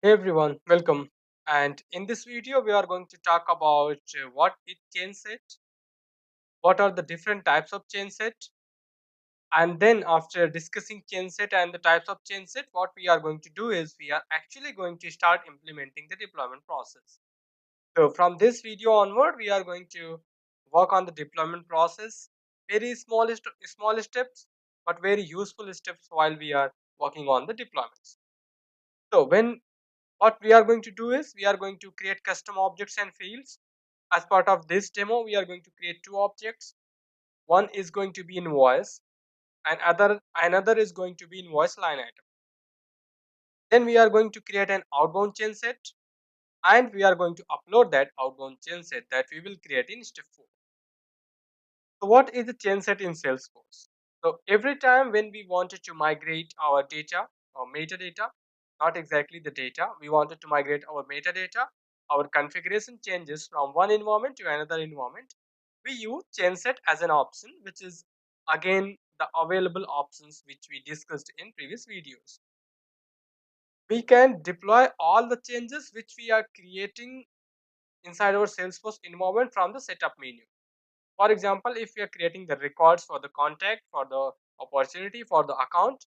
Hey everyone, welcome. And in this video, we are going to talk about what is chain set, what are the different types of chain set, and then after discussing chain set and the types of chain set, what we are going to do is we are actually going to start implementing the deployment process. So from this video onward, we are going to work on the deployment process, very small steps, but very useful steps while we are working on the deployments. So what we are going to do is we are going to create custom objects and fields. As part of this demo, we are going to create two objects. One is going to be invoice and another is going to be invoice line item. Then we are going to create an outbound chain set and we are going to upload that outbound chain set that we will create in step 4. So what is the chain set in Salesforce? So every time when we wanted to migrate our data or metadata, not exactly the data, we wanted to migrate our metadata, our configuration changes from one environment to another environment, we use chain set as an option, which is again the available options which we discussed in previous videos. We can deploy all the changes which we are creating inside our Salesforce environment from the setup menu. For example, if we are creating the records for the contact, for the opportunity, for the account,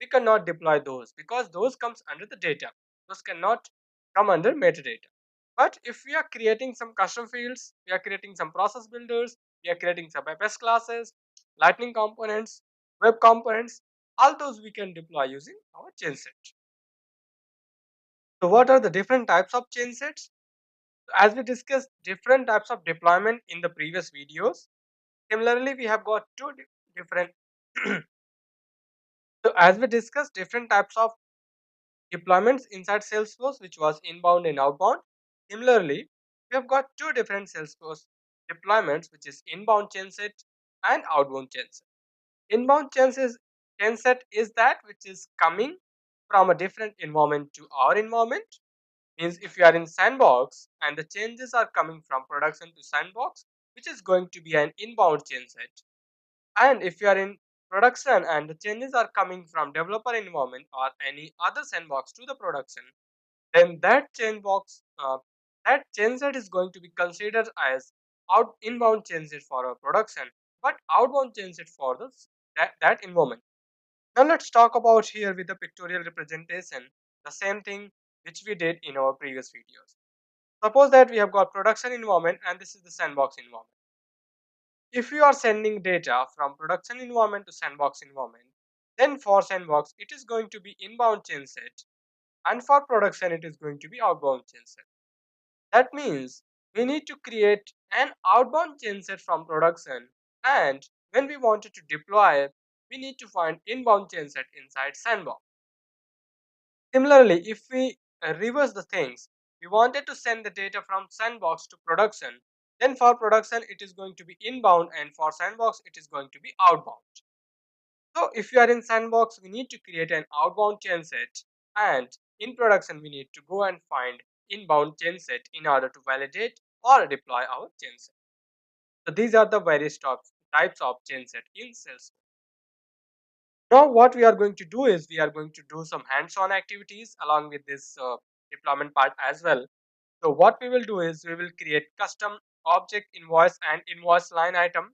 we cannot deploy those because those comes under the data. Those cannot come under metadata. But if we are creating some custom fields, we are creating some process builders, we are creating some FS classes, lightning components, web components, all those we can deploy using our chain set. So what are the different types of chain sets? As we discussed different types of deployment in the previous videos, similarly, we have got different. So as we discussed different types of deployments inside Salesforce, which was inbound and outbound. Similarly, we have got two different Salesforce deployments, which is inbound chain set and outbound chain set. Inbound chain set is that which is coming from a different environment to our environment. Means if you are in sandbox and the changes are coming from production to sandbox, which is going to be an inbound chain set. And if you are in production and the changes are coming from developer environment or any other sandbox to the production, then that change set is going to be considered as inbound change set for our production, but outbound change set for that environment. Now let's talk about here with the pictorial representation, the same thing which we did in our previous videos. Suppose that we have got production environment and this is the sandbox environment. If you are sending data from production environment to sandbox environment, then for sandbox it is going to be inbound chain set and for production it is going to be outbound chain set. That means we need to create an outbound chain set from production, and when we wanted to deploy it, we need to find inbound chain set inside sandbox. Similarly, if we reverse the things, we wanted to send the data from sandbox to production, then for production it is going to be inbound and for sandbox it is going to be outbound. So if you are in sandbox, we need to create an outbound chain set, and in production we need to go and find inbound chain set in order to validate or deploy our chain set. So these are the various types of chain set in Salesforce. Now what we are going to do is we are going to do some hands-on activities along with this deployment part as well. So what we will do is we will create custom object invoice and invoice line item.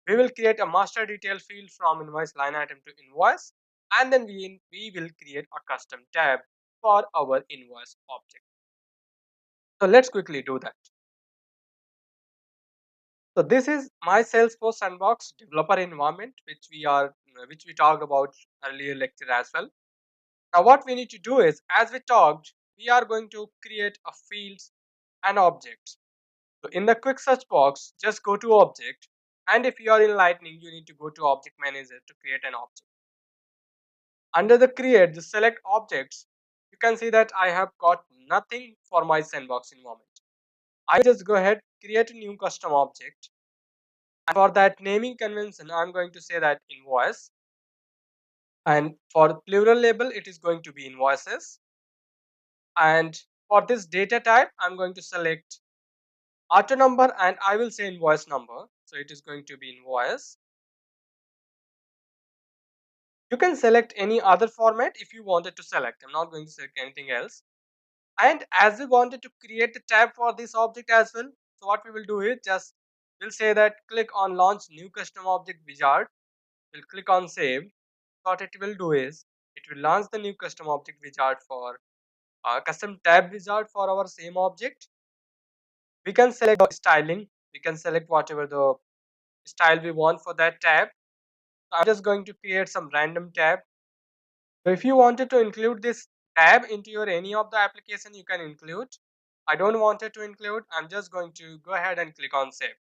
We will create a master detail field from invoice line item to invoice, and then we will create a custom tab for our invoice object. So let's quickly do that. So this is my Salesforce Sandbox developer environment, which we talked about earlier lecture as well. Now what we need to do is, as we talked, we are going to create a fields and objects. So in the quick search box, just go to object, and if you are in Lightning, you need to go to object manager to create an object. Under the create, the select objects, you can see that I have got nothing for my sandbox environment. I just go ahead, create a new custom object. And for that naming convention, I'm going to say that invoice. And for plural label, it is going to be invoices. And for this data type, I'm going to select auto number and I will say invoice number. So it is going to be invoice. You can select any other format if you wanted to select. I'm not going to select anything else. And as we wanted to create a tab for this object as well, so what we will do is just we'll say that click on launch new custom object wizard. We'll click on save. What it will do is it will launch the new custom object wizard for custom tab wizard for our same object. We can select the styling. We can select whatever the style we want for that tab. So I'm just going to create some random tab. So if you wanted to include this tab into your any of the application, you can include. I don't want it to include. I'm just going to go ahead and click on save.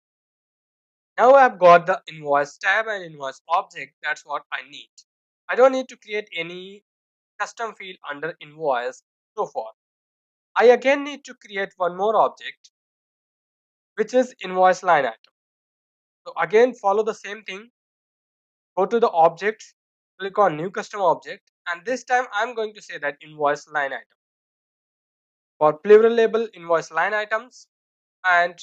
Now I've got the invoice tab and invoice object. That's what I need. I don't need to create any custom field under invoice so far. I again need to create one more object, which is invoice line item. So again, follow the same thing. Go to the object, click on new custom object, and this time I'm going to say that invoice line item. For plural label invoice line items, and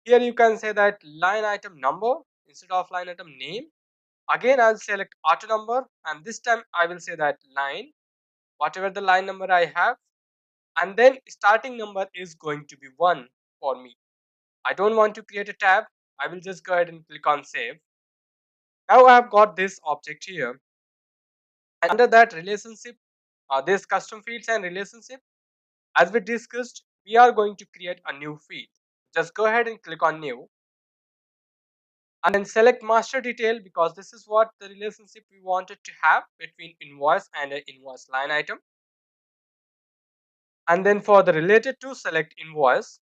here you can say that line item number instead of line item name. Again, I'll select auto number, and this time I will say that line, whatever the line number I have, and then starting number is going to be 1 for me. I don't want to create a tab. I will just go ahead and click on save. Now I have got this object here, and under that relationship, this custom fields and relationship, as we discussed, we are going to create a new field. Just go ahead and click on new, and then select master detail, because this is what the relationship we wanted to have between invoice and an invoice line item. And then for the related to, select invoice.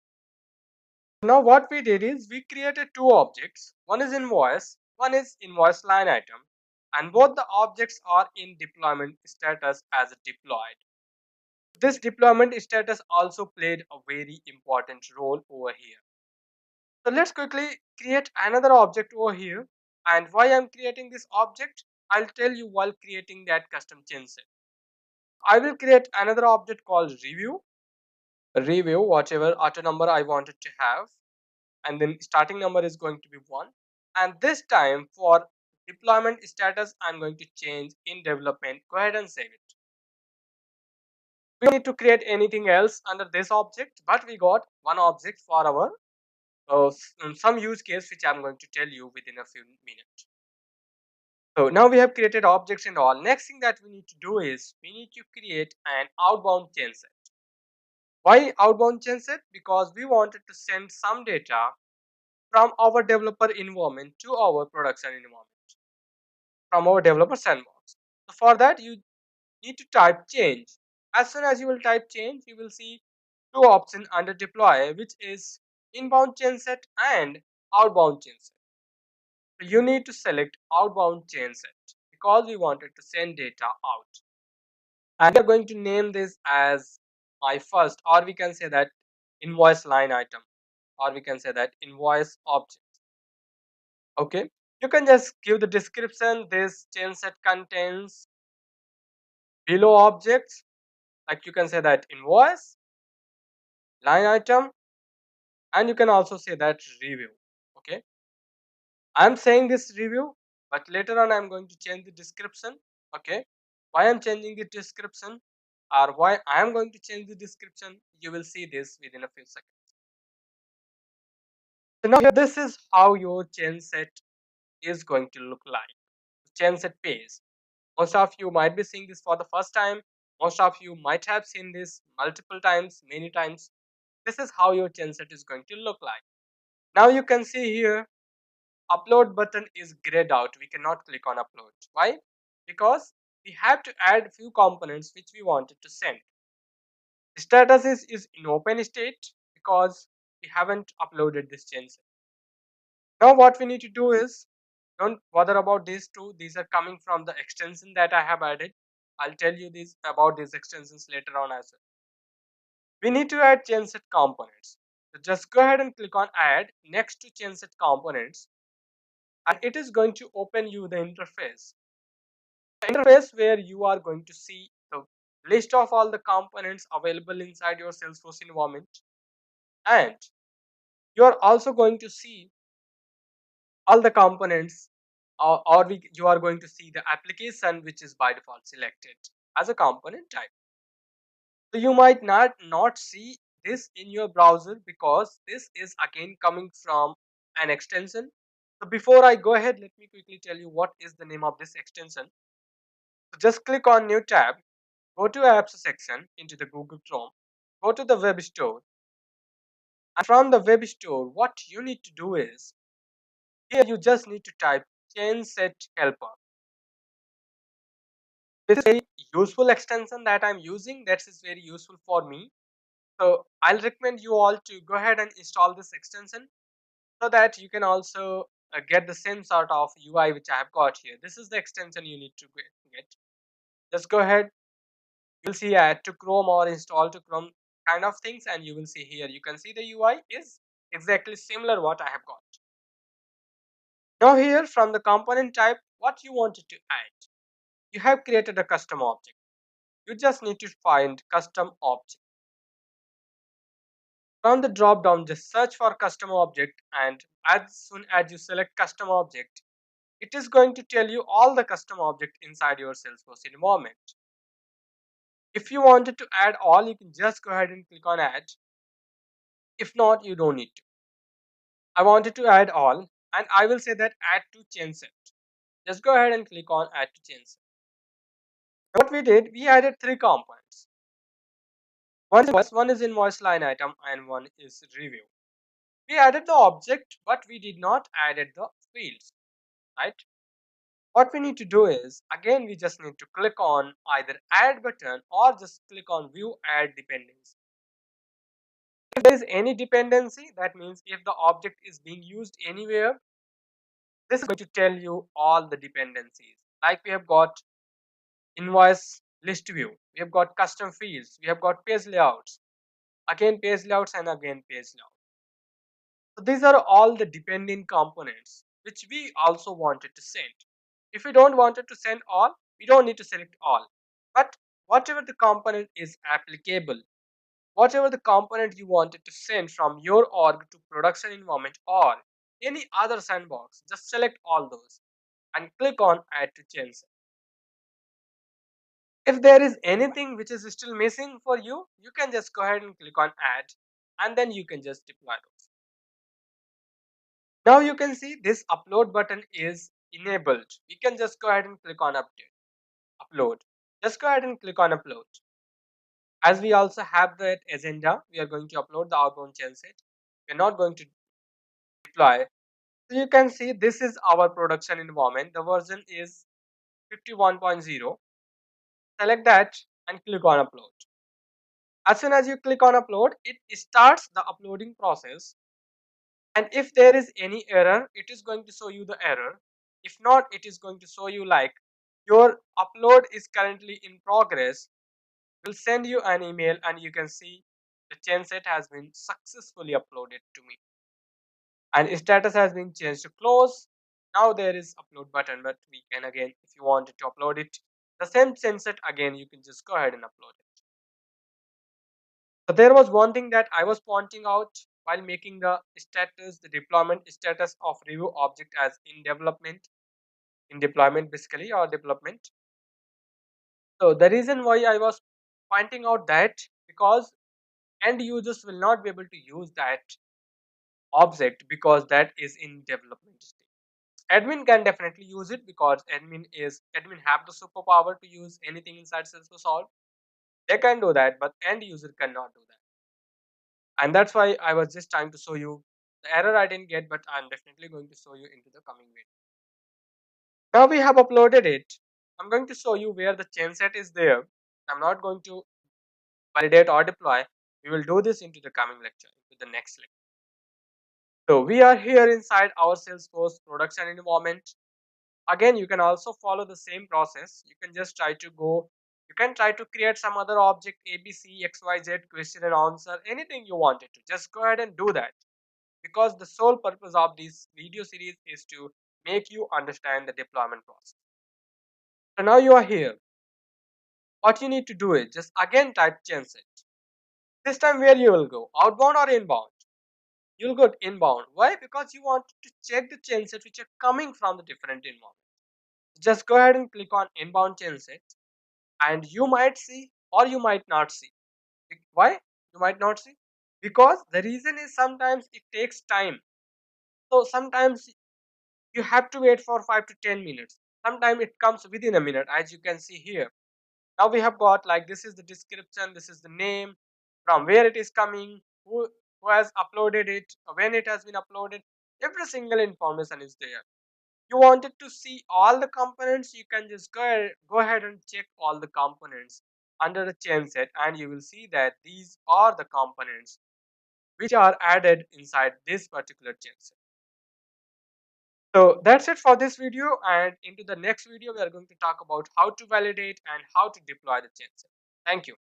Now what we did is we created two objects. One is invoice, one is invoice line item, and both the objects are in deployment status as deployed. This deployment status also played a very important role over here. So let's quickly create another object over here. And why I'm creating this object, I'll tell you while creating that custom chain set. I will create another object called review. Review whatever auto number I wanted to have, and then starting number is going to be 1. And this time for deployment status, I'm going to change in development. Go ahead and save it. We don't need to create anything else under this object, but we got one object for our some use case which I'm going to tell you within a few minutes. So now we have created objects and all. Next thing that we need to do is we need to create an outbound chain set. Why outbound chain set? Because we wanted to send some data from our developer environment to our production environment, from our developer sandbox. So for that you need to type change. As soon as you will type change, you will see two options under deploy, which is inbound chain set and outbound chain set. So you need to select outbound chain set because we wanted to send data out. And we are going to name this as my first, or we can say that invoice line item, or we can say that invoice object. Okay, you can just give the description. This chain set contains below objects, like you can say that invoice line item, and you can also say that review. Okay, I'm saying this review, but later on I'm going to change the description. Okay, why I'm changing the description, or why I am going to change the description, you will see this within a few seconds. So now this is how your chain set is going to look like. Chain set page. Most of you might be seeing this for the first time. Most of you might have seen this multiple times, many times. This is how your chain set is going to look like. Now you can see here, upload button is grayed out. We cannot click on upload. Why? Because we have to add few components which we wanted to send. Status is in open state because we haven't uploaded this chain set. Now what we need to do is, don't bother about these two. These are coming from the extension that I have added. I'll tell you this about these extensions later on as well. We need to add chain set components. So just go ahead and click on add next to chain set components, and it is going to open you the interface. The interface where you are going to see the list of all the components available inside your Salesforce environment, and you are also going to see all the components, you are going to see the application which is by default selected as a component type. So you might not see this in your browser because this is again coming from an extension. So before I go ahead, let me quickly tell you what is the name of this extension. So just click on new tab, go to apps section into the Google Chrome, go to the web store, and from the web store what you need to do is here you just need to type ChainSet Helper. This is a very useful extension that I'm using, that is very useful for me. So I'll recommend you all to go ahead and install this extension so that you can also get the same sort of UI which I have got here. This is the extension you need to get. Just go ahead, you'll see add to Chrome or install to Chrome kind of things, and you will see here. You can see the UI is exactly similar what I have got. Now here from the component type, what you wanted to add. You have created a custom object. You just need to find custom object. From the drop down, just search for custom object, and as soon as you select custom object, it is going to tell you all the custom object inside your Salesforce environment. If you wanted to add all, you can just go ahead and click on add. If not, you don't need to. I wanted to add all, and I will say that add to chain set. Just go ahead and click on add to chain set. What we did, we added three components. One is invoice line item, and one is review. We added the object, but we did not added the fields, right? What we need to do is, again, we just need to click on either add button or just click on view add dependency. If there is any dependency, that means if the object is being used anywhere, this is going to tell you all the dependencies. Like we have got invoice list view, we have got custom fields, we have got page layouts, again page layouts, and again page layouts. So these are all the dependent components which we also wanted to send. If we don't wanted to send all, we don't need to select all. But whatever the component is applicable, whatever the component you wanted to send from your org to production environment or any other sandbox, just select all those and click on add to change. If there is anything which is still missing for you, you can just go ahead and click on add, and then you can just deploy those. Now you can see this upload button is enabled. We can just go ahead and click on upload. Just go ahead and click on upload. As we also have that agenda, we are going to upload the outbound chain set. We are not going to deploy. So you can see this is our production environment. The version is 51.0. Select that and click on upload. As soon as you click on upload, it starts the uploading process. And if there is any error, it is going to show you the error. If not, it is going to show you like your upload is currently in progress. Will send you an email, and you can see the chain set has been successfully uploaded to me, and status has been changed to close. Now there is upload button, but we can again, if you wanted to upload it the same chain set again, you can just go ahead and upload it. So there was one thing that I was pointing out while making the status, the deployment status of review object as in development, in deployment basically, or development. So the reason why I was pointing out that, because end users will not be able to use that object because that is in development state. Admin can definitely use it because admin have the superpower to use anything inside Salesforce. They can do that, but end user cannot do that. And that's why I was just trying to show you the error I didn't get, but I'm definitely going to show you into the coming video. Now we have uploaded it. I'm going to show you where the chain set is there. I'm not going to validate or deploy. We will do this into the coming lecture, into the next lecture. So we are here inside our Salesforce production environment. Again, you can also follow the same process. You can just try to go, you can try to create some other object, ABC, XYZ, question and answer, anything you wanted to. Just go ahead and do that, because the sole purpose of this video series is to make you understand the deployment process. So now you are here. What you need to do is just again type chain set. This time where you will go, outbound or inbound? You'll go inbound. Why? Because you want to check the chain sets which are coming from the different environment. Just go ahead and click on inbound chain set, and you might see or you might not see. Why? You might not see. Because the reason is sometimes it takes time. So sometimes you have to wait for 5 to 10 minutes. Sometimes it comes within a minute, as you can see here. Now we have got like this is the description, this is the name, from where it is coming, who has uploaded it, when it has been uploaded. Every single information is there. You wanted to see all the components, you can just go ahead and check all the components under the chain set, and you will see that these are the components which are added inside this particular chain set. So that's it for this video, and into the next video we are going to talk about how to validate and how to deploy the chain set. Thank you.